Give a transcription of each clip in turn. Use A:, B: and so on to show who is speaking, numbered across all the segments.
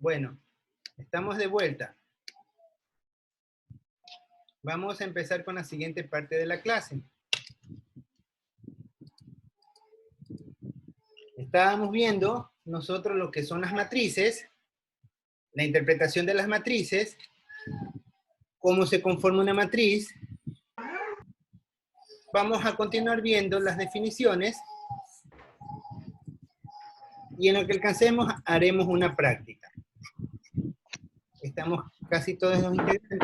A: Bueno, estamos de vuelta. Vamos a empezar con la siguiente parte de la clase. Estábamos viendo nosotros lo que son las matrices, la interpretación de las matrices, cómo se conforma una matriz. Vamos a continuar viendo las definiciones y en lo que alcancemos haremos una práctica. Estamos casi todos los integrantes.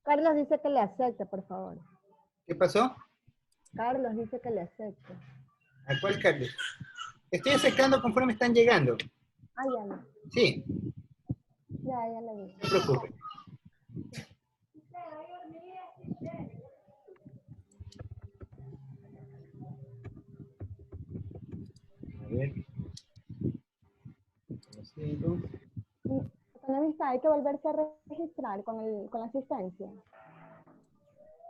B: Carlos dice que le acepte, por favor.
A: ¿Qué pasó?
B: Carlos dice que le acepte.
A: ¿A cuál Carlos? Estoy acercando conforme están llegando.
B: Ah, ya no.
A: Sí,
B: Ya lo vi.
A: no se preocupe. A ver.
B: Economista, hay que volverse a registrar con la asistencia.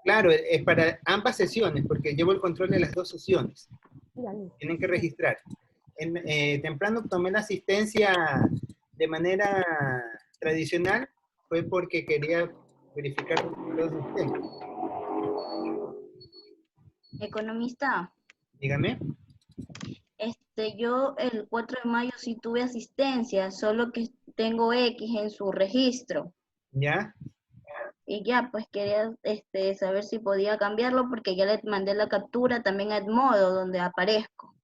A: Claro, es para ambas sesiones, porque llevo el control de las dos sesiones.
B: Ya, listo.
A: Tienen que registrar. Temprano tomé la asistencia de manera tradicional, fue porque quería verificar todos ustedes.
C: Economista,
A: Dígame.
C: yo el 4 de mayo sí tuve asistencia, solo que tengo X en su registro.
A: ¿Ya?
C: Y ya, pues quería saber si podía cambiarlo porque ya le mandé la captura también a Edmodo, donde aparezco.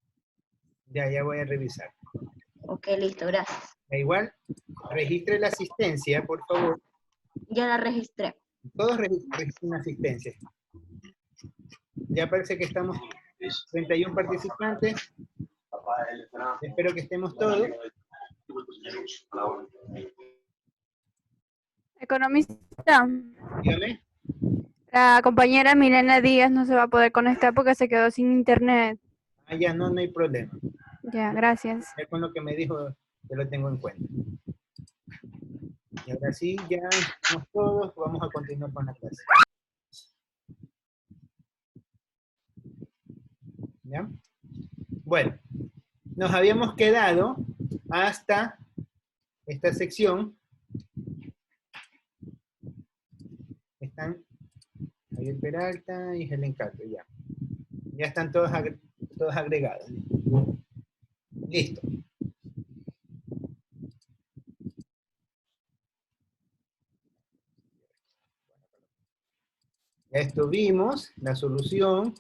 A: Ya voy a revisar.
C: Ok, listo, gracias.
A: Da igual, registre la asistencia, por favor.
C: Ya la registré.
A: Todos registren asistencia. Ya parece que estamos 31 participantes. Espero que estemos todos.
D: Economista,
A: Dígame.
D: la compañera Milena Díaz no se va a poder conectar porque se quedó sin internet.
A: Ah, ya, no hay problema.
D: Ya, gracias.
A: Ya con lo que me dijo, yo lo tengo en cuenta. Y ahora sí, ya estamos todos, vamos a continuar con la clase. ¿Ya? Bueno, nos habíamos quedado hasta esta sección. Están Javier Peralta y Helen Castro, ya. Ya están todos agregados. Listo. Ya esto vimos, la solución.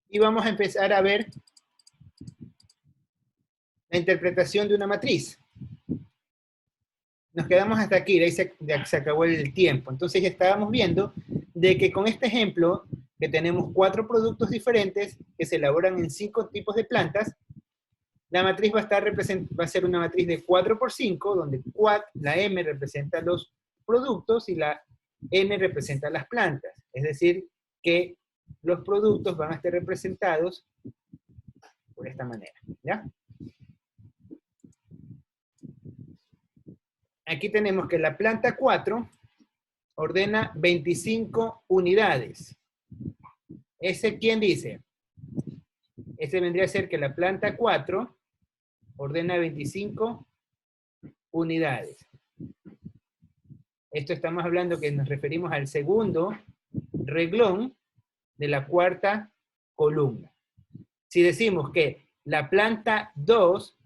A: Y vamos a empezar a ver la interpretación de una matriz. Nos quedamos hasta aquí, de ahí se acabó el tiempo. Entonces ya estábamos viendo de que con este ejemplo, que tenemos 4 productos diferentes que se elaboran en 5 tipos de plantas, la matriz va a ser una matriz de 4 por 5, donde la M representa los productos y la N representa las plantas. Es decir, que los productos van a estar representados por esta manera, ¿ya? Aquí tenemos que la planta 4 ordena 25 unidades. ¿Ese quién dice? Ese vendría a ser que la planta 4 ordena 25 unidades. Esto estamos hablando que nos referimos al segundo renglón de la cuarta columna. Si decimos que la planta 2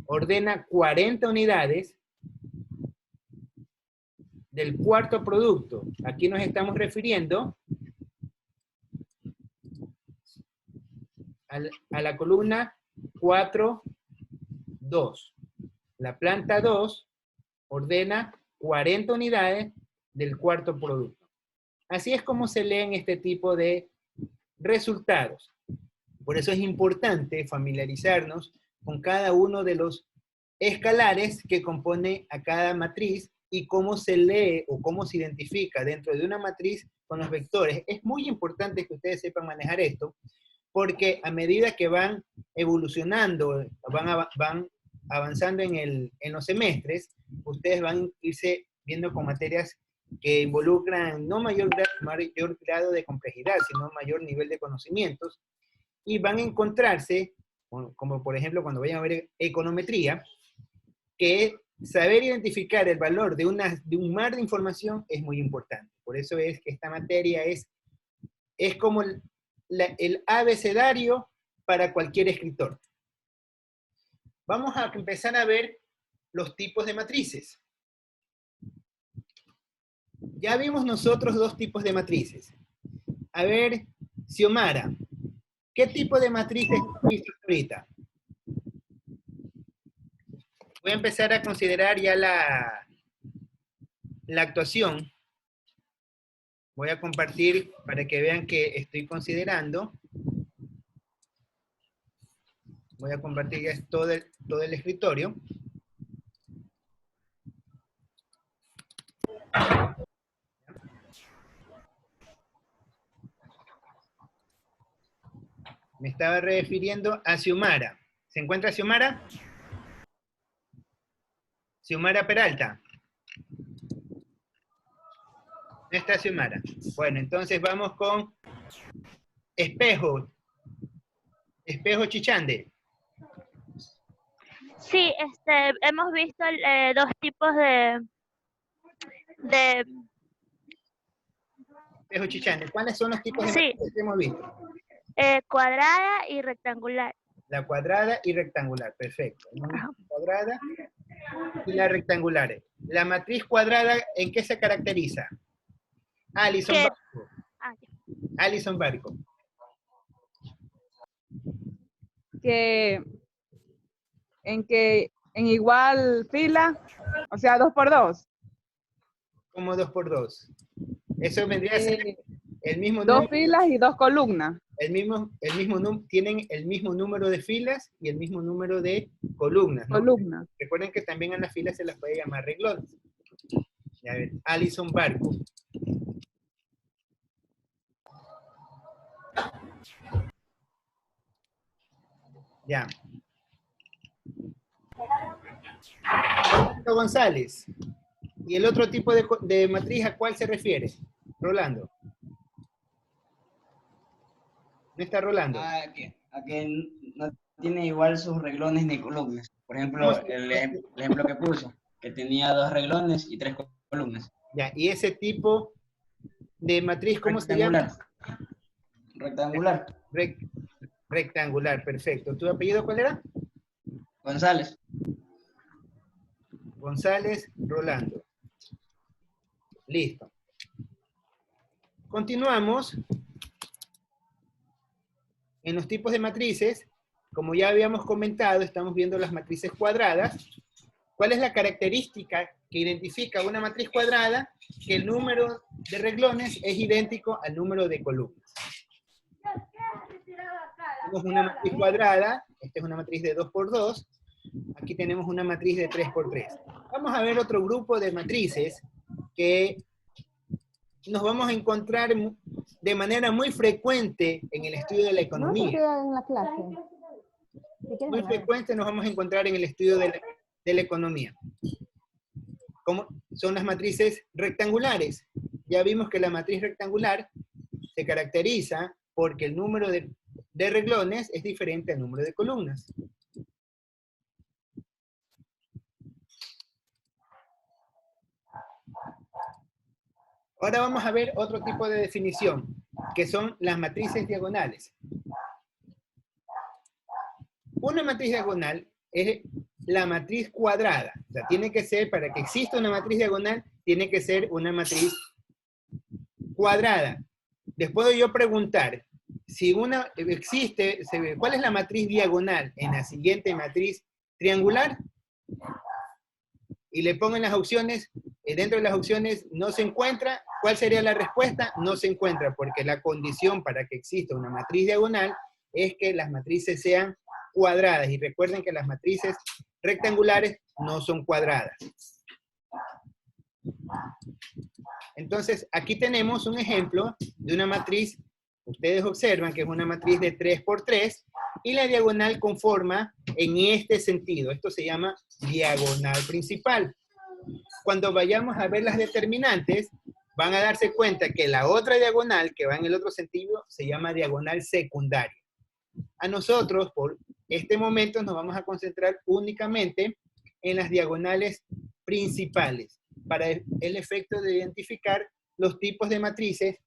A: ordena 40 unidades del cuarto producto, aquí nos estamos refiriendo a la columna 4, 2. La planta 2 ordena 40 unidades del cuarto producto. Así es como se leen este tipo de resultados. Por eso es importante familiarizarnos con cada uno de los escalares que compone a cada matriz y cómo se lee o cómo se identifica dentro de una matriz con los vectores. Es muy importante que ustedes sepan manejar esto, porque a medida que van evolucionando, van avanzando en los semestres, ustedes van a irse viendo con materias que involucran no mayor grado de complejidad, sino mayor nivel de conocimientos, y van a encontrarse, como por ejemplo cuando vayan a ver econometría, que saber identificar el valor de un mar de información es muy importante. Por eso es que esta materia es como el abecedario para cualquier escritor. Vamos a empezar a ver los tipos de matrices. Ya vimos nosotros dos tipos de matrices. A ver, Xiomara, ¿qué tipo de matrices has visto ahorita? Voy a empezar a considerar ya la actuación. Voy a compartir para que vean que estoy considerando. Voy a compartir ya todo el escritorio. Me estaba refiriendo a Xiomara. ¿Se encuentra Xiomara? Xiomara Peralta. ¿No está Xiomara? Bueno, entonces vamos con Espejo. Espejo Chichande.
E: Sí, hemos visto dos tipos de
A: Espejo Chichande. ¿Cuáles son los tipos de
E: sí,
A: matrices que hemos visto?
E: cuadrada y rectangular.
A: La cuadrada y rectangular, perfecto.
E: Ajá.
A: La cuadrada y la rectangular. La matriz cuadrada, ¿en qué se caracteriza? Alison
E: Que-
A: Barco.
E: Ah, ya.
A: Alison Barco.
F: Que en igual fila, o sea, 2 por 2.
A: Como 2 por 2. Eso vendría a ser el mismo
F: 2
A: número.
F: filas y 2 columnas.
A: Tienen el mismo número de filas y el mismo número de columnas, ¿no?
F: Columnas.
A: Recuerden que también a las filas se las puede llamar renglones. A ver, Alison Barco. Ya. Rolando González. ¿Y el otro tipo de matriz a cuál se refiere? Rolando. ¿No está Rolando?
G: A que no tiene igual sus reglones ni columnas. Por ejemplo, el ejemplo que puso, que tenía 2 reglones y 3 columnas.
A: Ya, ¿y ese tipo de matriz cómo se llama?
G: Rectangular.
A: Rectangular, perfecto. ¿Tu apellido cuál era?
G: González.
A: González Rolando. Listo. Continuamos. En los tipos de matrices, como ya habíamos comentado, estamos viendo las matrices cuadradas. ¿Cuál es la característica que identifica una matriz cuadrada? Que el número de renglones es idéntico al número de columnas. Tenemos una matriz cuadrada, esta es una matriz de 2 por 2, aquí tenemos una matriz de 3 por 3. Vamos a ver otro grupo de matrices que nos vamos a encontrar de manera muy frecuente en el estudio de la
B: No se
A: economía.
B: queda en la clase. Si quieren,
A: Muy
B: a ver.
A: frecuente nos vamos a encontrar en el estudio de la economía. Como son las matrices rectangulares. Ya vimos que la matriz rectangular se caracteriza porque el número de renglones es diferente al número de columnas. Ahora vamos a ver otro tipo de definición, que son las matrices diagonales. Una matriz diagonal es la matriz cuadrada. O sea, tiene que ser, para que exista una matriz diagonal, tiene que ser una matriz cuadrada. Les puedo yo preguntar, si una existe, ¿cuál es la matriz diagonal en la siguiente matriz triangular? Y le pongo en las opciones, dentro de las opciones no se encuentra. ¿Cuál sería la respuesta? No se encuentra, porque la condición para que exista una matriz diagonal es que las matrices sean cuadradas. Y recuerden que las matrices rectangulares no son cuadradas. Entonces, aquí tenemos un ejemplo de una matriz. Ustedes observan que es una matriz de 3 por 3 y la diagonal conforma en este sentido. Esto se llama diagonal principal. Cuando vayamos a ver las determinantes, van a darse cuenta que la otra diagonal que va en el otro sentido se llama diagonal secundaria. A nosotros, por este momento, nos vamos a concentrar únicamente en las diagonales principales para el efecto de identificar los tipos de matrices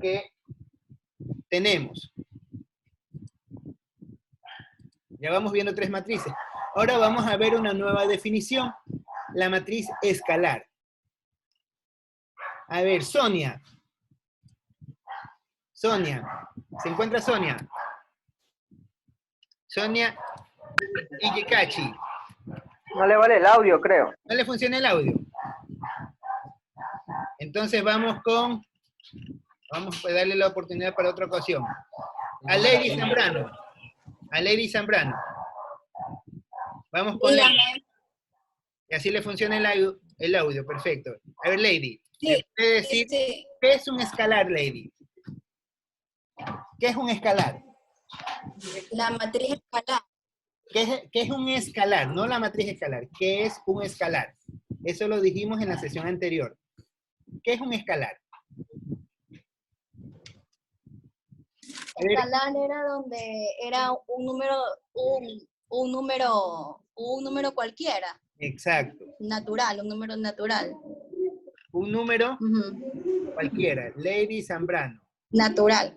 A: que tenemos. Ya vamos viendo 3 matrices. Ahora vamos a ver una nueva definición, la matriz escalar. A ver, Sonia. Sonia. ¿Se encuentra Sonia? Sonia Ijikachi.
H: No le vale el audio, creo.
A: ¿No le funciona el audio? Entonces vamos a darle la oportunidad para otra ocasión. A Lady Zambrano. A Lady Zambrano. Vamos con Lady. Y así le funciona el audio, perfecto. A ver, Lady. ¿Me puede decir qué es un escalar, Lady? ¿Qué es un escalar?
I: La matriz escalar.
A: ¿Qué es un escalar? No la matriz escalar. ¿Qué es un escalar? Eso lo dijimos en la sesión anterior. ¿Qué es un escalar?
I: Escalar era donde era un número cualquiera.
A: Exacto.
I: Natural, un número natural.
A: Un número cualquiera. Lady Zambrano.
I: Natural.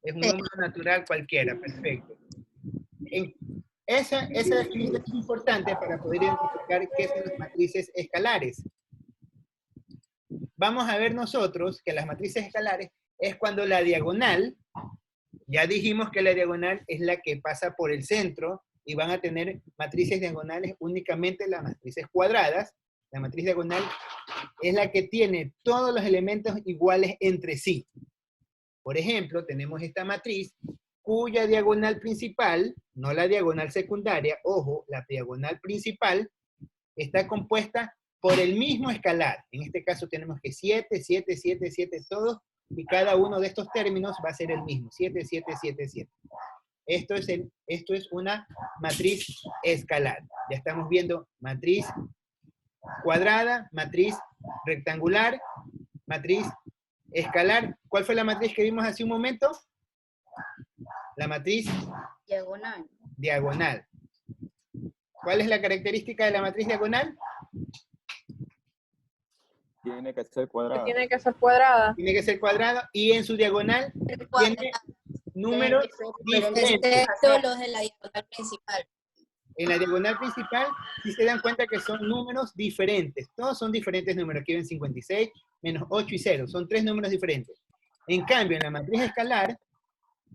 A: Es un número natural cualquiera, perfecto. Esa definición es importante para poder identificar qué son las matrices escalares. Vamos a ver nosotros que las matrices escalares es cuando la diagonal, ya dijimos que la diagonal es la que pasa por el centro y van a tener matrices diagonales únicamente las matrices cuadradas. La matriz diagonal es la que tiene todos los elementos iguales entre sí. Por ejemplo, tenemos esta matriz cuya diagonal principal, no la diagonal secundaria, ojo, la diagonal principal está compuesta por el mismo escalar. En este caso tenemos que 7, 7, 7, 7, todos, y cada uno de estos términos va a ser el mismo, 7, 7, 7, 7. Esto es una matriz escalar. Ya estamos viendo matriz cuadrada, matriz rectangular, matriz escalar. ¿Cuál fue la matriz que vimos hace un momento? La matriz
C: Diagonal.
A: diagonal. ¿Cuál es la característica de la matriz diagonal?
J: Tiene que ser cuadrada.
F: Tiene que ser cuadrada.
A: Tiene que ser cuadrada y en su diagonal tiene números diferentes.
I: Excepto los de la diagonal principal.
A: En la diagonal principal, si se dan cuenta que son números diferentes. Todos son diferentes números. Aquí ven 56, menos 8 y 0. Son 3 números diferentes. En cambio, en la matriz escalar,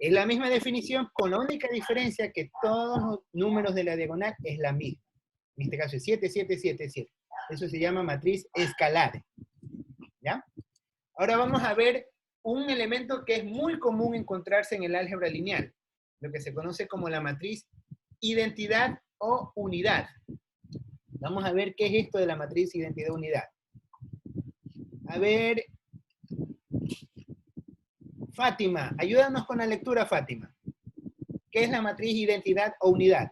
A: es la misma definición, con la única diferencia que todos los números de la diagonal es la misma. En este caso es 7, 7, 7, 7. Eso se llama matriz escalar. ¿Ya? Ahora vamos a ver un elemento que es muy común encontrarse en el álgebra lineal, lo que se conoce como la matriz identidad o unidad. Vamos a ver qué es esto de la matriz identidad-unidad. A ver, Fátima, ayúdanos con la lectura, Fátima. ¿Qué es la matriz identidad o unidad?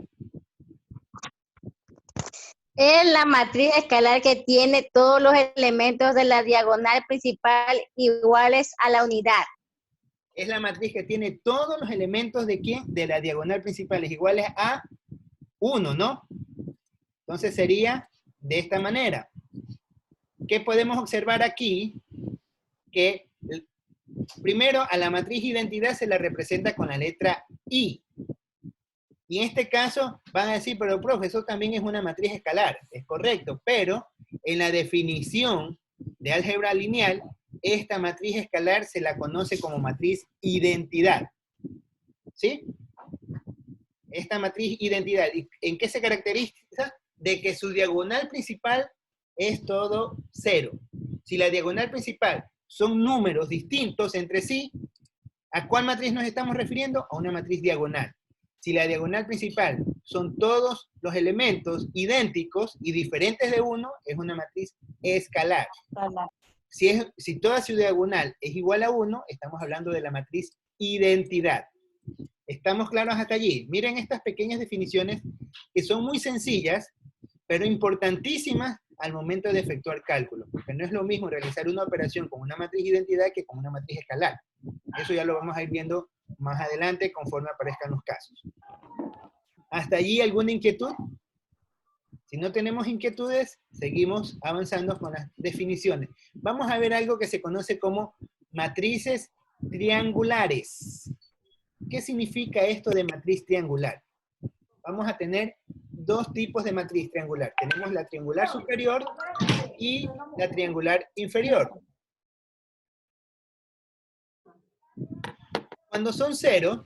C: Es la matriz escalar que tiene todos los elementos de la diagonal principal iguales a la unidad.
A: Es la matriz que tiene todos los elementos de ¿quién? De la diagonal principal iguales a 1, ¿no? Entonces sería de esta manera. ¿Qué podemos observar aquí? Que primero a la matriz identidad se la representa con la letra I. Y en este caso van a decir, pero profe, eso también es una matriz escalar. Es correcto, pero en la definición de álgebra lineal, esta matriz escalar se la conoce como matriz identidad. ¿Sí? Esta matriz identidad. ¿Y en qué se caracteriza? De que su diagonal principal es todo 0. Si la diagonal principal son números distintos entre sí, ¿a cuál matriz nos estamos refiriendo? A una matriz diagonal. Si la diagonal principal son todos los elementos idénticos y diferentes de uno, es una matriz escalar. Si toda su diagonal es igual a 1, estamos hablando de la matriz identidad. ¿Estamos claros hasta allí? Miren estas pequeñas definiciones que son muy sencillas, pero importantísimas al momento de efectuar cálculos, porque no es lo mismo realizar una operación con una matriz identidad que con una matriz escalar. Eso ya lo vamos a ir viendo más adelante conforme aparezcan los casos. ¿Hasta allí alguna inquietud? Si no tenemos inquietudes, seguimos avanzando con las definiciones. Vamos a ver algo que se conoce como matrices triangulares. ¿Qué significa esto de matriz triangular? Vamos a tener dos tipos de matriz triangular. Tenemos la triangular superior y la triangular inferior. Cuando son 0,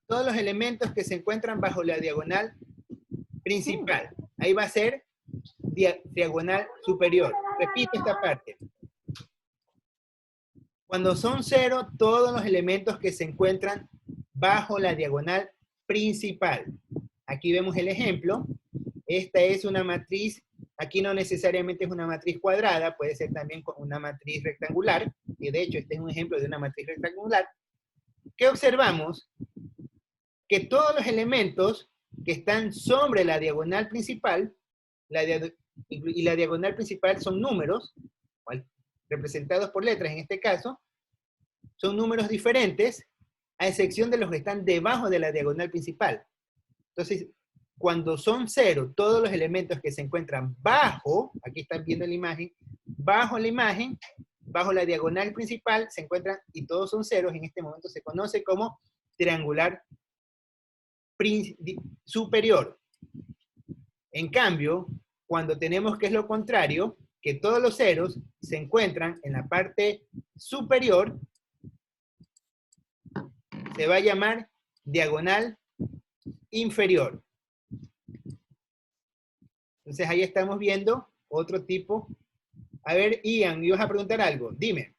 A: todos los elementos que se encuentran bajo la diagonal principal, ahí va a ser diagonal superior. Repito esta parte. Cuando son 0, todos los elementos que se encuentran bajo la diagonal principal. Aquí vemos el ejemplo. Esta es una matriz, aquí no necesariamente es una matriz cuadrada, puede ser también una matriz rectangular, y de hecho este es un ejemplo de una matriz rectangular. ¿Qué observamos? Que todos los elementos que están sobre la diagonal principal, y la diagonal principal son números, representados por letras en este caso, son números diferentes, a excepción de los que están debajo de la diagonal principal. Entonces, cuando son 0, todos los elementos que se encuentran bajo, aquí están viendo la imagen, bajo la diagonal principal se encuentran, y todos son ceros, en este momento se conoce como triangular superior. En cambio, cuando tenemos que es lo contrario, que todos los ceros se encuentran en la parte superior, se va a llamar diagonal inferior. Entonces ahí estamos viendo otro tipo. A ver, Ian, ¿ibas a preguntar algo? Dime.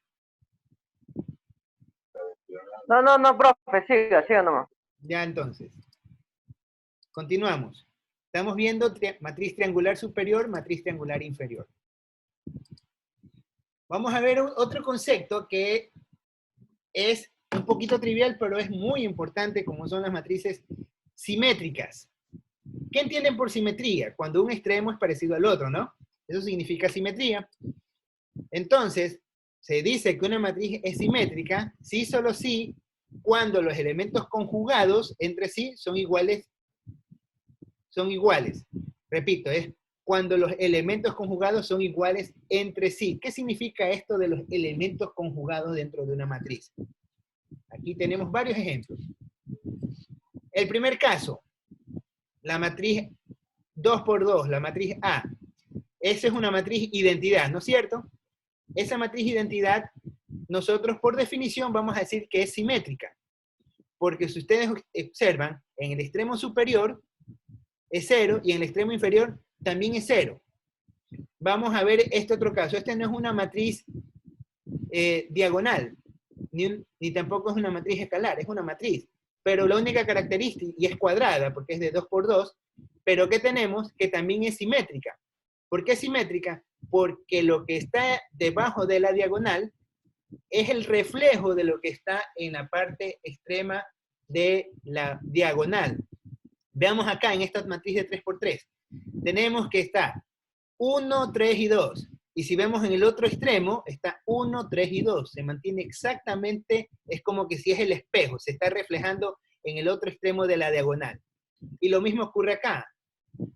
H: No, profe, siga nomás.
A: Ya entonces. Continuamos. Estamos viendo matriz triangular superior, matriz triangular inferior. Vamos a ver otro concepto que es un poquito trivial, pero es muy importante, como son las matrices simétricas. ¿Qué entienden por simetría? Cuando un extremo es parecido al otro, ¿no? Eso significa simetría. Entonces, se dice que una matriz es simétrica si solo si cuando los elementos conjugados entre sí son iguales. Repito, es cuando los elementos conjugados son iguales entre sí. ¿Qué significa esto de los elementos conjugados dentro de una matriz? Aquí tenemos varios ejemplos. El primer caso, la matriz 2 por 2, la matriz A. Esa es una matriz identidad, ¿no es cierto? Esa matriz identidad, nosotros por definición vamos a decir que es simétrica. Porque si ustedes observan, en el extremo superior es 0 y en el extremo inferior también es 0. Vamos a ver este otro caso. Este no es una matriz diagonal, ni tampoco es una matriz escalar, es una matriz. Pero la única característica, y es cuadrada, porque es de 2 por 2, pero ¿qué tenemos? Que también es simétrica. ¿Por qué es simétrica? Porque lo que está debajo de la diagonal es el reflejo de lo que está en la parte extrema de la diagonal. Veamos acá en esta matriz de 3 por 3. Tenemos que está 1, 3 y 2. Y si vemos en el otro extremo, está 1, 3 y 2. Se mantiene exactamente, es como que si es el espejo, se está reflejando en el otro extremo de la diagonal. Y lo mismo ocurre acá.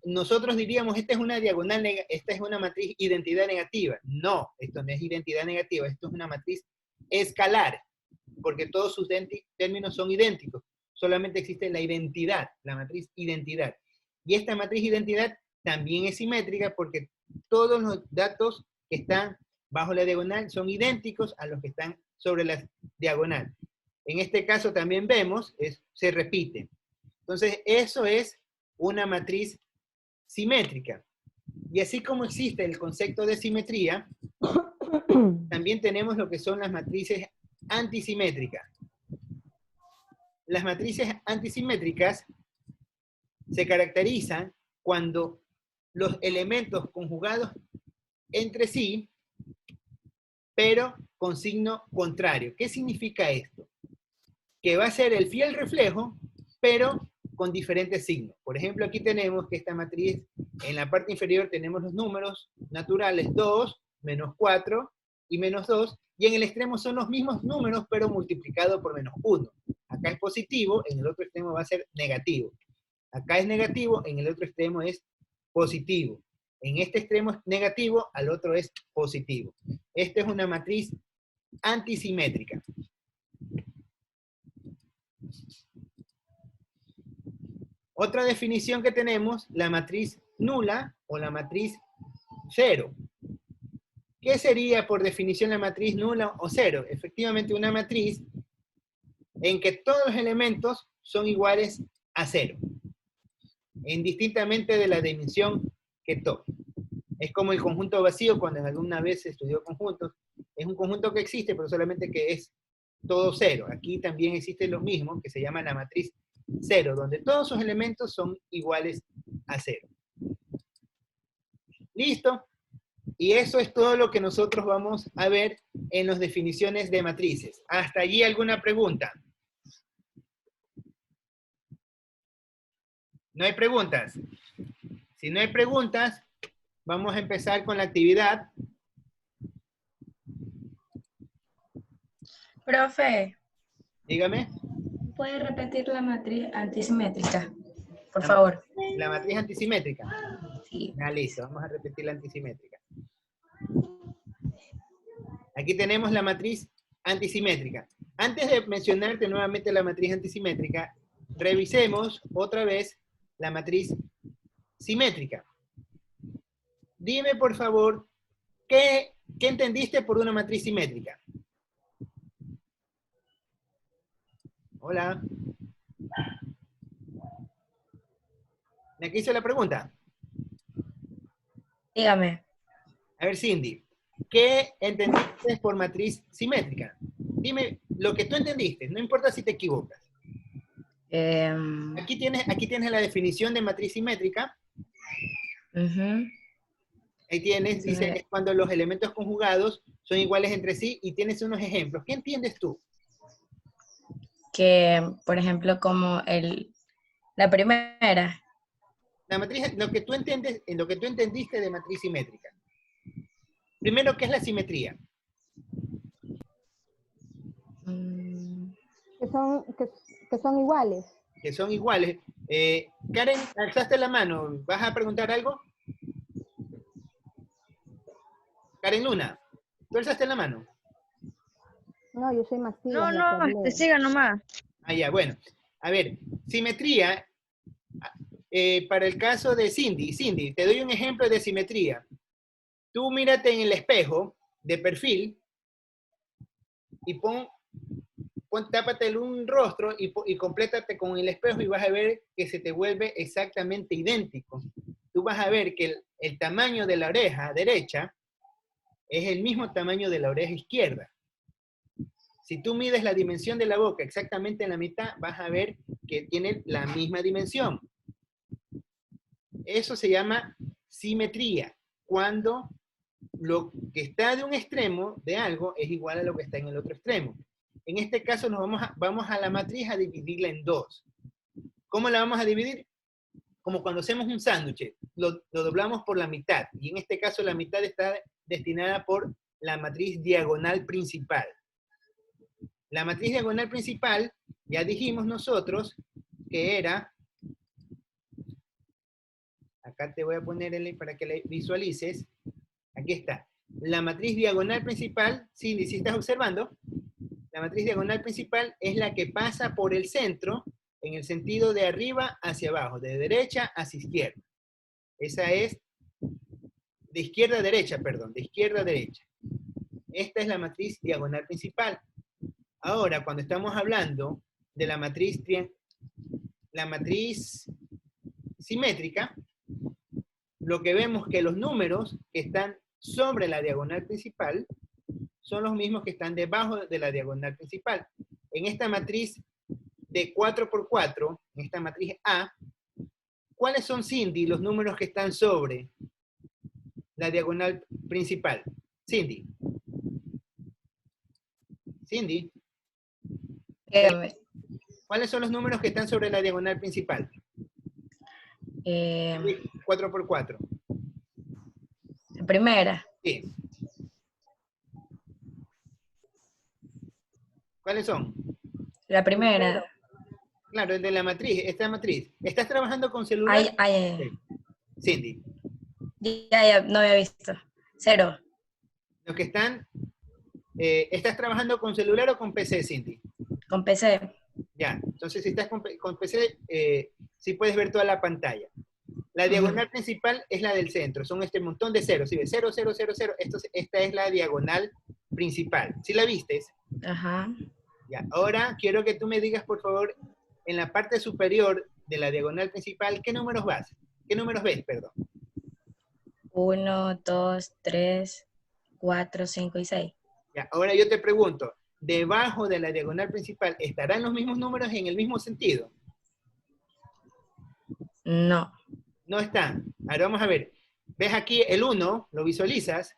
A: Nosotros diríamos, esta es una diagonal, esta es una matriz identidad negativa. No, esto no es identidad negativa, esto es una matriz escalar, porque todos sus términos son idénticos. solamente existe la identidad, la matriz identidad. Y esta matriz identidad también es simétrica porque todos los datos que están bajo la diagonal son idénticos a los que están sobre la diagonal. En este caso también vemos, se repite. Entonces, eso es una matriz simétrica. Y así como existe el concepto de simetría, también tenemos lo que son las matrices antisimétricas. Las matrices antisimétricas se caracterizan cuando los elementos conjugados entre sí, pero con signo contrario. ¿Qué significa esto? Que va a ser el fiel reflejo, pero con diferentes signos. Por ejemplo, aquí tenemos que esta matriz, en la parte inferior tenemos los números naturales 2, menos 4 y menos 2, y en el extremo son los mismos números, pero multiplicado por menos 1. Acá es positivo, en el otro extremo va a ser negativo. Acá es negativo, en el otro extremo es positivo. En este extremo es negativo, al otro es positivo. Esta es una matriz antisimétrica. Otra definición que tenemos, la matriz nula o la matriz cero. ¿Qué sería por definición la matriz nula o cero? Efectivamente, una matriz en que todos los elementos son iguales a cero, indistintamente de la dimensión que tome. Es como el conjunto vacío, cuando en alguna vez se estudió conjuntos. Es un conjunto que existe, pero solamente que es todo cero. Aquí también existe lo mismo, que se llama la matriz cero, donde todos sus elementos son iguales a cero. ¿Listo? Y eso es todo lo que nosotros vamos a ver en las definiciones de matrices. ¿Hasta allí alguna pregunta? ¿No hay preguntas? Si no hay preguntas, vamos a empezar con la actividad.
K: Profe,
A: Dígame.
K: ¿puede repetir la matriz antisimétrica? Por favor.
A: La matriz antisimétrica.
K: Sí.
A: Ah, listo, vamos a repetir la antisimétrica. Aquí tenemos la matriz antisimétrica. Antes de mencionarte nuevamente la matriz antisimétrica, revisemos otra vez la matriz simétrica. Dime, por favor, ¿qué entendiste por una matriz simétrica? Hola. ¿Me hizo la pregunta?
K: Dígame.
A: A ver, Cindy, ¿qué entendiste por matriz simétrica? Dime lo que tú entendiste, no importa si te equivocas. Aquí tienes la definición de matriz simétrica. Ahí tienes, dice, es cuando los elementos conjugados son iguales entre sí, y tienes unos ejemplos. ¿Qué entiendes tú?
K: Que, por ejemplo, como la primera.
A: La matriz, lo que tú entendiste de matriz simétrica. Primero, ¿qué es la simetría?
B: Que son iguales.
A: Que son iguales. Karen, alzaste la mano. ¿Vas a preguntar algo? Karen Luna, ¿tú alzaste la mano?
B: No, yo soy más tibia.
D: No, siga nomás.
A: Ah, ya, bueno. A ver, simetría, para el caso de Cindy. Cindy, te doy un ejemplo de simetría. Tú mírate en el espejo de perfil y tápate un rostro y complétate con el espejo y vas a ver que se te vuelve exactamente idéntico. Tú vas a ver que el tamaño de la oreja derecha es el mismo tamaño de la oreja izquierda. Si tú mides la dimensión de la boca exactamente en la mitad, vas a ver que tiene la misma dimensión. Eso se llama simetría, cuando lo que está de un extremo de algo es igual a lo que está en el otro extremo. En este caso vamos a la matriz a dividirla en dos. ¿Cómo la vamos a dividir? Como cuando hacemos un sándwich, lo doblamos por la mitad, y en este caso la mitad está destinada por la matriz diagonal principal. La matriz diagonal principal, ya dijimos nosotros, que era, acá te voy a poner para que la visualices, aquí está, la matriz diagonal principal, si estás observando, la matriz diagonal principal es la que pasa por el centro en el sentido de arriba hacia abajo, de derecha hacia izquierda. Esa es de izquierda a derecha, perdón, de izquierda a derecha. Esta es la matriz diagonal principal. Ahora, cuando estamos hablando de la matriz simétrica, lo que vemos que los números que están sobre la diagonal principal son los mismos que están debajo de la diagonal principal. En esta matriz de 4 por 4, en esta matriz A, ¿cuáles son, Cindy, los números que están sobre la diagonal principal? Cindy. Cindy. ¿Cuáles son los números que están sobre la diagonal principal? 4 por 4.
K: La primera.
A: Sí. ¿Cuáles son?
K: La primera.
A: Claro, el de la matriz, esta matriz. ¿Estás trabajando con celular?
K: Ay.
A: Cindy.
K: Ya, no había visto. 0.
A: Los que están... ¿estás trabajando con celular o con PC, Cindy?
K: Con PC.
A: Ya, entonces si estás con PC, sí puedes ver toda la pantalla. La diagonal principal es la del centro, son este montón de ceros, ¿sí ves? 0, 0, 0, 0, esta es la diagonal principal. ¿Sí la vistes?
K: Ajá.
A: Ya, ahora quiero que tú me digas, por favor, en la parte superior de la diagonal principal, ¿qué números vas? ¿Qué números ves, perdón?
K: 1, 2, 3, 4, 5 y 6.
A: Ya, ahora yo te pregunto, debajo de la diagonal principal, ¿estarán los mismos números en el mismo sentido?
K: No.
A: No están. Ahora vamos a ver. ¿Ves aquí el 1? ¿Lo visualizas?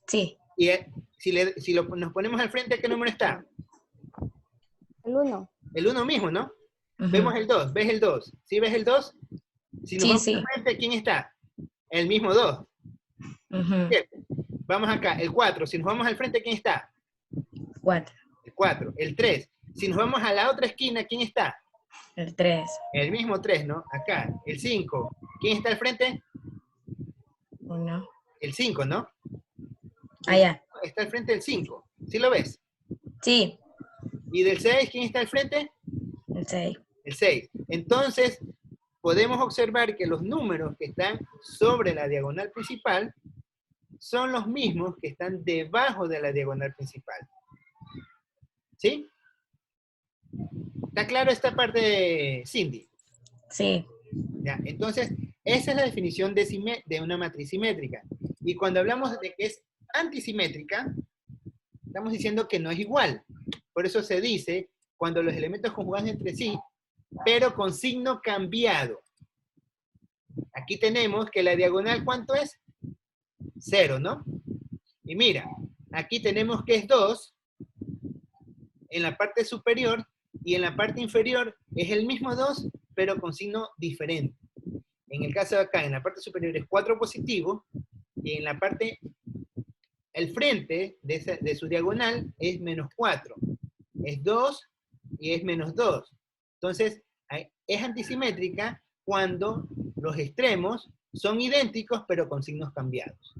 K: Sí.
A: Y si nos ponemos al frente, ¿qué número está?
B: El 1.
A: El 1 mismo, ¿no? Vemos el 2. ¿Ves el 2? ¿Sí ves el 2? Si nos vamos al frente, ¿quién está? El mismo 2. Vamos acá. El 4. Si nos vamos al frente, ¿quién está?
K: 4.
A: El 4. El 3. Si nos vamos a la otra esquina, ¿quién está?
K: El 3.
A: El mismo 3, ¿no? Acá. El 5. ¿Quién está al frente?
K: 1.
A: El 5, ¿no?
K: Ya.
A: Está al frente del 5. ¿Sí lo ves?
K: Sí.
A: ¿Y del 6 quién está al frente?
K: El 6.
A: El 6. Entonces, podemos observar que los números que están sobre la diagonal principal son los mismos que están debajo de la diagonal principal. ¿Sí? ¿Está claro esta parte, Cindy?
K: Sí.
A: Ya, entonces, esa es la definición de una matriz simétrica. Y cuando hablamos de que es antisimétrica, estamos diciendo que no es igual. Por eso se dice cuando los elementos conjugan entre sí, pero con signo cambiado. Aquí tenemos que la diagonal, ¿cuánto es? 0, ¿no? Y mira, aquí tenemos que es 2 en la parte superior y en la parte inferior es el mismo 2, pero con signo diferente. En el caso de acá, en la parte superior es 4 positivo y en la parte, el frente de su diagonal es menos 4. Es 2 y es menos 2. Entonces, es antisimétrica cuando los extremos son idénticos, pero con signos cambiados.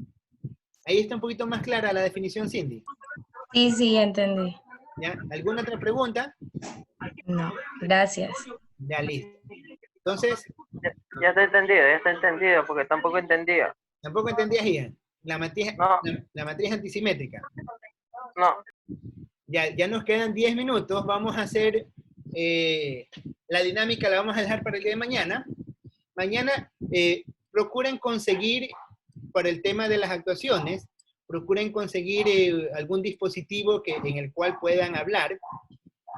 A: Ahí está un poquito más clara la definición, Cindy.
K: Sí, entendí.
A: ¿Ya? ¿Alguna otra pregunta?
K: No, gracias.
A: Ya, listo. Entonces...
H: Ya está entendido, porque tampoco entendía.
A: ¿Tampoco entendías, Ian? La matriz antisimétrica.
H: No.
A: Ya nos quedan 10 minutos. Vamos a hacer la dinámica, la vamos a dejar para el día de mañana. Mañana procuren conseguir, para el tema de las actuaciones, procuren conseguir algún dispositivo en el cual puedan hablar.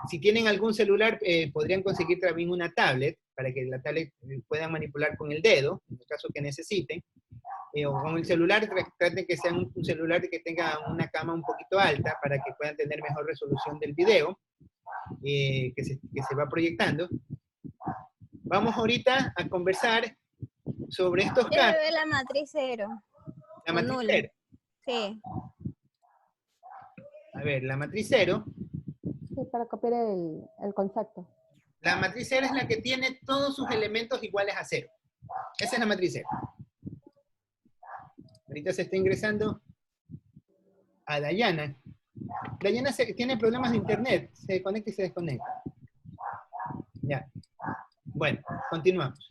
A: Si tienen algún celular, podrían conseguir también una tablet, para que la tablet puedan manipular con el dedo, en el caso que necesiten. O con el celular, traten que sea un celular que tenga una cámara un poquito alta, para que puedan tener mejor resolución del video que se va proyectando. Vamos ahorita a conversar sobre estos
L: Quiero
A: casos.
L: ver la matriz 0.
A: La matriz
L: nula.
A: 0.
L: Sí.
A: A ver, la matriz 0.
B: Sí, para copiar el concepto.
A: La matriz 0 es la que tiene todos sus elementos iguales a 0. Esa es la matriz 0. Ahorita se está ingresando a Dayana. Dayana tiene problemas de internet. Se conecta y se desconecta. Ya. Bueno, continuamos.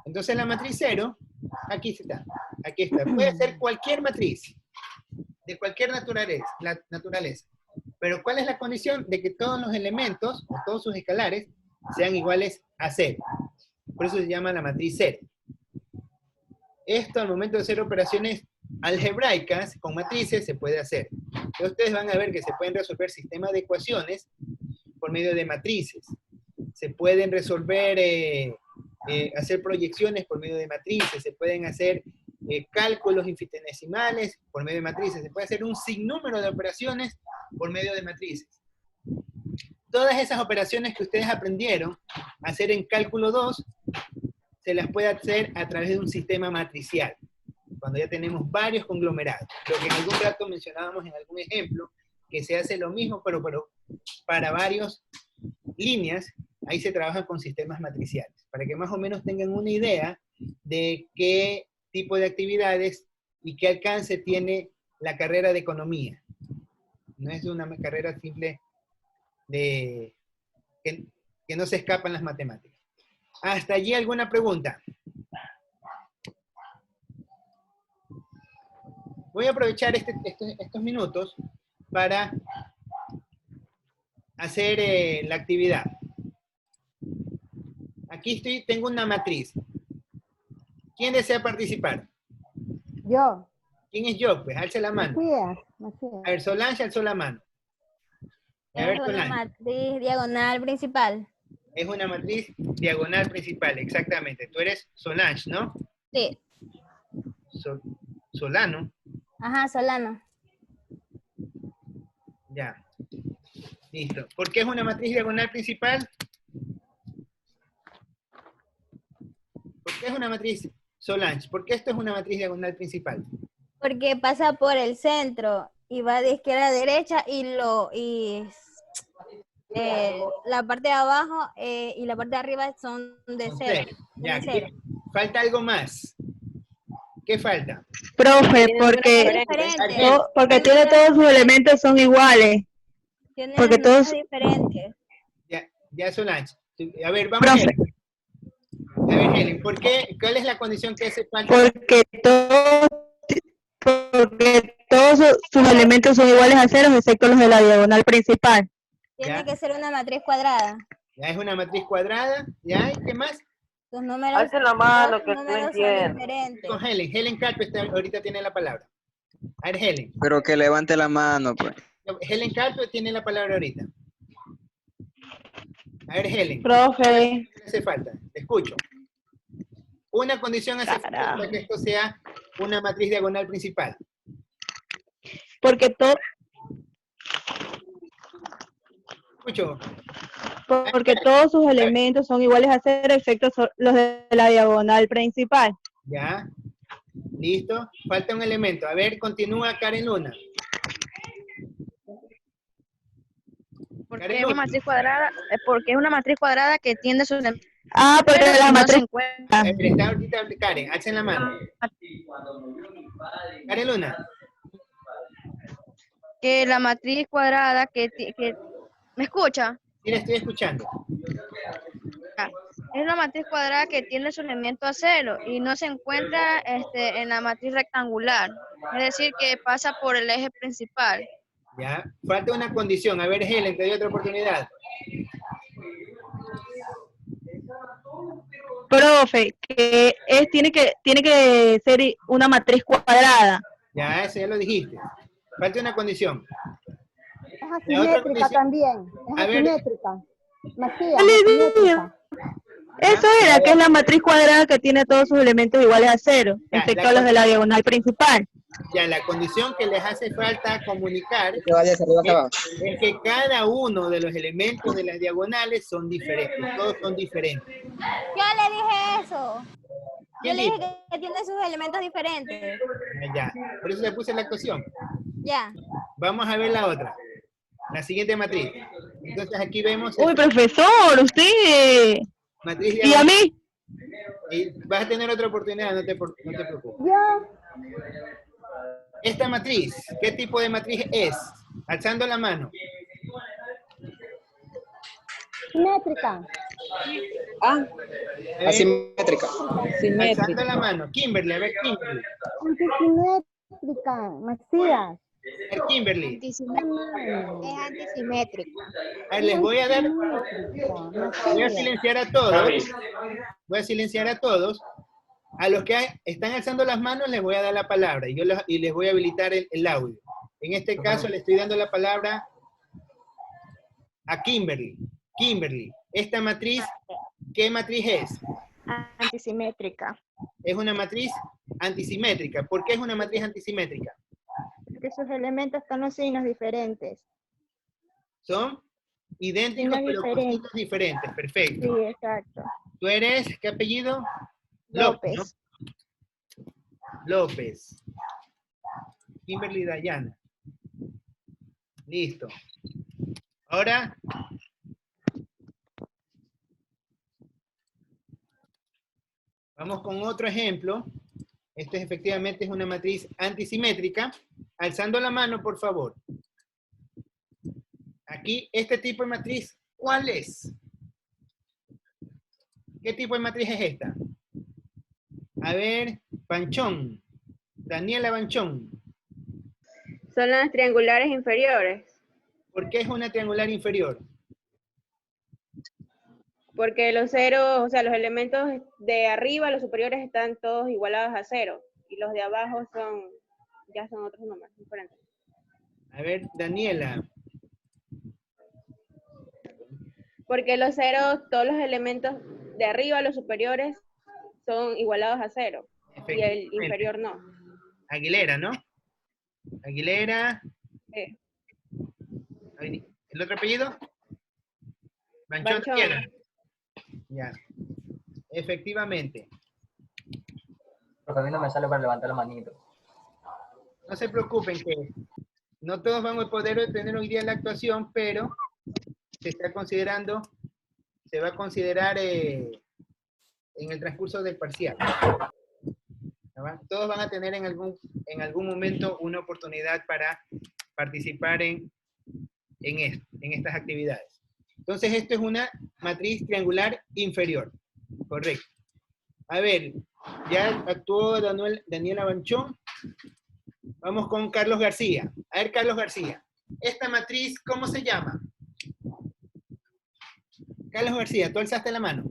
A: Entonces la matriz 0, aquí está. Aquí está. Puede ser cualquier matriz, de cualquier naturaleza. Pero ¿cuál es la condición? De que todos los elementos, o todos sus escalares, sean iguales a 0. Por eso se llama la matriz 0. Esto al momento de hacer operaciones algebraicas con matrices se puede hacer. Entonces ustedes van a ver que se pueden resolver sistemas de ecuaciones por medio de matrices. Se pueden resolver, hacer proyecciones por medio de matrices, se pueden hacer cálculos infinitesimales por medio de matrices, se puede hacer un sinnúmero de operaciones por medio de matrices. Todas esas operaciones que ustedes aprendieron a hacer en cálculo 2, se las puede hacer a través de un sistema matricial, cuando ya tenemos varios conglomerados. Lo que en algún rato mencionábamos en algún ejemplo, que se hace lo mismo, pero para varias líneas, ahí se trabaja con sistemas matriciales, para que más o menos tengan una idea de qué tipo de actividades y qué alcance tiene la carrera de economía. No es una carrera simple de que no se escapan las matemáticas. ¿Hasta allí alguna pregunta? Voy a aprovechar estos minutos para hacer la actividad. Aquí tengo una matriz. ¿Quién desea participar?
B: Yo.
A: ¿Quién es yo? Pues alce la mano.
B: Macías.
A: A ver, Solange alzó la mano. A ver,
C: Es una
A: Solange.
C: matriz diagonal principal.
A: Es una matriz diagonal principal, exactamente. Tú eres Solange, ¿no?
C: Sí.
A: Solano.
C: Ajá, Solano.
A: Ya. Listo. ¿Por qué es una matriz diagonal principal? ¿Por qué es una matriz, Solange? ¿Por qué esto es una matriz diagonal principal?
C: Porque pasa por el centro y va de izquierda a derecha y la parte de abajo y la parte de arriba son de cero.
A: Ya, falta algo más. ¿Qué falta?
D: Profe, porque tiene todos sus elementos son iguales.
C: Tienen
D: Porque
C: números
D: todos...
C: diferentes.
A: Ya, Solange. A ver, vamos a ver. A ver, Helen, ¿por qué? ¿Cuál es la condición que hace falta?
D: Porque todos sus elementos son iguales a 0, excepto los de la diagonal principal.
C: Tiene que ser una matriz cuadrada.
A: Ya es una matriz cuadrada. ¿Ya? ¿Y qué más?
C: Sus números,
H: Alce la mano, que no
C: números son
H: entiendo.
C: diferentes.
A: Con Helen. Helen Carpe ahorita tiene la palabra. A ver, Helen.
L: Pero que levante la mano, pues.
A: Helen Carpe tiene la palabra ahorita. A ver, Helen.
D: Profe.
A: ¿Qué hace falta? Te escucho. Una condición hace falta para que esto sea una matriz diagonal principal.
D: Porque todos sus elementos son iguales a 0, excepto los de la diagonal principal.
A: Ya. Listo. Falta un elemento. A ver, continúa Karen Luna.
M: Porque es una matriz cuadrada, que tiende a sus elementos.
D: Ah, porque la matriz...
A: Está ahorita Karen, alcen la mano. Karen Luna.
M: Que la matriz cuadrada ¿me escucha?
A: Sí, la estoy escuchando.
M: Es una matriz cuadrada que tiene su elemento a 0 y no se encuentra en la matriz rectangular. Es decir, que pasa por el eje principal.
A: Ya. Falta una condición. A ver, Helen, te doy otra oportunidad.
D: Profe, que tiene que ser una matriz cuadrada.
A: Ya, eso ya lo dijiste. Falta una condición.
B: Es asimétrica también. Es asimétrica. Macías,
D: Eso era, que es la matriz cuadrada que tiene todos sus elementos iguales a 0, excepto los de la diagonal principal.
A: Ya, la condición que les hace falta comunicar es que cada uno de los elementos de las diagonales son diferentes, todos son diferentes.
C: Yo le dije eso. Yo le dije
A: dijo?
C: que tiene sus elementos diferentes.
A: Ya, por eso le puse la ecuación.
C: Ya.
A: Vamos a ver la otra. La siguiente matriz. Entonces aquí vemos...
D: Uy, profesor, usted...
A: Matriz
D: ¿Y a mí?
A: Y vas a tener otra oportunidad, no te preocupes.
B: Yo.
A: Esta matriz, ¿qué tipo de matriz es? Alzando la mano.
B: Simétrica.
F: Ah,
A: A ver,
L: Asimétrica.
A: alzando la mano. Kimberly, a ver, Kimberly.
B: Antisimétrica, Macías.
A: A ver, Kimberly.
B: Es antisimétrica.
A: A ver, les voy a dar, voy a silenciar a todos. Voy a silenciar a todos. A los que están alzando las manos les voy a dar la palabra y les voy a habilitar el audio. En este caso le estoy dando la palabra a Kimberly. Kimberly, esta matriz, ¿qué matriz es?
B: Antisimétrica.
A: Es una matriz antisimétrica. ¿Por qué es una matriz antisimétrica?
B: Porque sus elementos están los signos diferentes.
A: Son idénticos
B: Signos
A: pero con
B: diferentes.
A: signos diferentes. Perfecto.
B: Sí, exacto.
A: ¿Tú eres, qué apellido?
B: López.
A: ¿no? López. Kimberly Dayana. Listo. Ahora, vamos con otro ejemplo. Este efectivamente es una matriz antisimétrica. Alzando la mano, por favor. Aquí, este tipo de matriz, ¿cuál es? ¿Qué tipo de matriz es esta? A ver, Panchón. Daniela Banchón.
D: Son las triangulares inferiores,
A: ¿Por qué es una triangular inferior?
D: porque los ceros, o sea, los elementos de arriba, los superiores, están todos igualados a 0, y los de abajo ya son otros números diferentes.
A: A ver, Daniela.
D: Porque los ceros, todos los elementos de arriba, los superiores, son igualados a 0, y el
A: Efectivamente.
D: inferior no.
A: Aguilera, ¿no? Aguilera.
D: Sí.
A: ¿El otro apellido? Banchón.
D: Banchón.
A: Daniela. Ya. Efectivamente.
N: Porque a mí no me sale para levantar la manito.
A: No se preocupen que no todos van a poder tener hoy día la actuación, pero se está considerando, se va a considerar en el transcurso del parcial. Todos van a tener en algún momento una oportunidad para participar en estas actividades. Entonces, esto es una matriz triangular inferior. Correcto. A ver, ya actuó Daniela Banchón. Vamos con Carlos García. A ver, Carlos García. Esta matriz, ¿cómo se llama? Carlos García, tú alzaste la mano.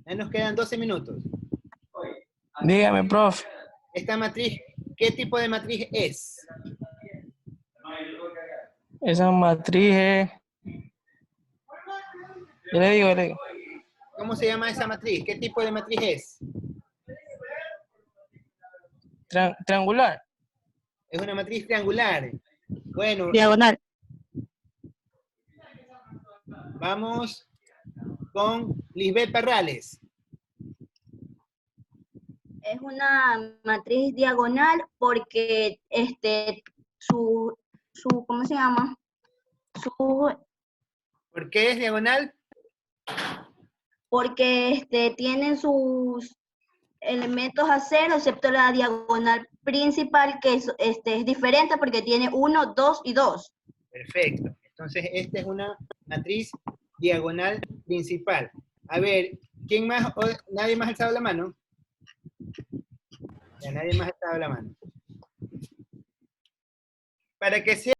A: Ya nos quedan 12 minutos.
O: Dígame, profe.
A: Esta matriz, ¿qué tipo de matriz es?
O: Esa matriz es... Yo le digo.
A: ¿Cómo se llama esa matriz? ¿Qué tipo de matriz es?
O: Triangular.
A: Es una matriz triangular. Bueno.
E: Diagonal.
A: Vamos con Lisbeth Parrales.
C: Es una matriz diagonal porque ¿cómo se llama?
A: ¿Por qué es diagonal?
C: Porque tienen sus elementos a 0, excepto la diagonal principal, que es diferente porque tiene 1, 2 y 2.
A: Perfecto. Entonces, esta es una matriz diagonal principal. A ver, ¿quién más? ¿Nadie más ha alzado la mano? Ya, nadie más ha alzado la mano. Para que sea